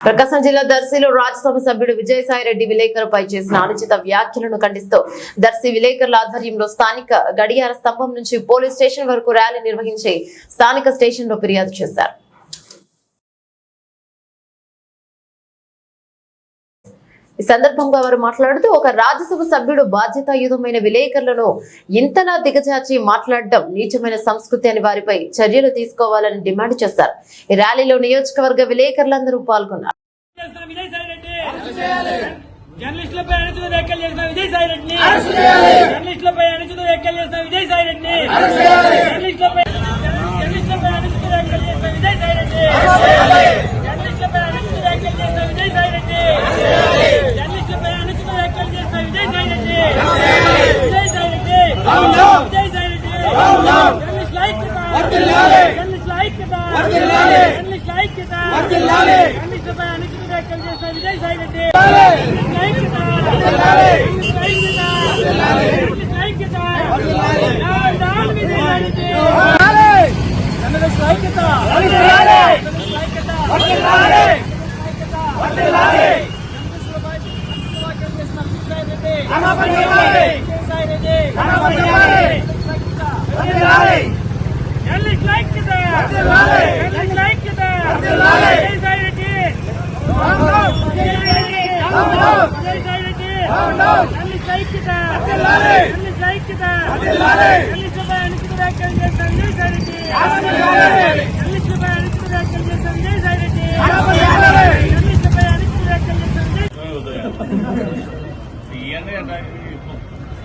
ప్రకాశం జిల్లా దర్శిలో రాజ్యసభ సభ్యుడు విజయసాయిరెడ్డి విలేకరుపై చేసిన అనుచిత వ్యాఖ్యలను ఖండిస్తూ దర్శి విలేకరుల ఆధ్వర్యంలో స్థానిక గడియార స్తంభం నుంచి పోలీస్ స్టేషన్ వరకు ర్యాలీ నిర్వహించి స్థానిక స్టేషన్ లో ఫిర్యాదు చేశారు. ఈ సందర్భంగా వారు మాట్లాడుతూ ఒక రాజ్యసభ సభ్యుడు బాధ్యతాయుతమైన విలేకరులను ఇంతలా దిగజార్చి మాట్లాడడం నీచమైన సంస్కృతి అని వారిపై చర్యలు తీసుకోవాలని డిమాండ్ చేశారు. ఈ ర్యాలీలో నియోజకవర్గ విలేకరులందరూ పాల్గొన్నారు.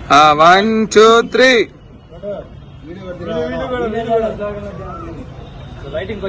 One, two, three. Lighting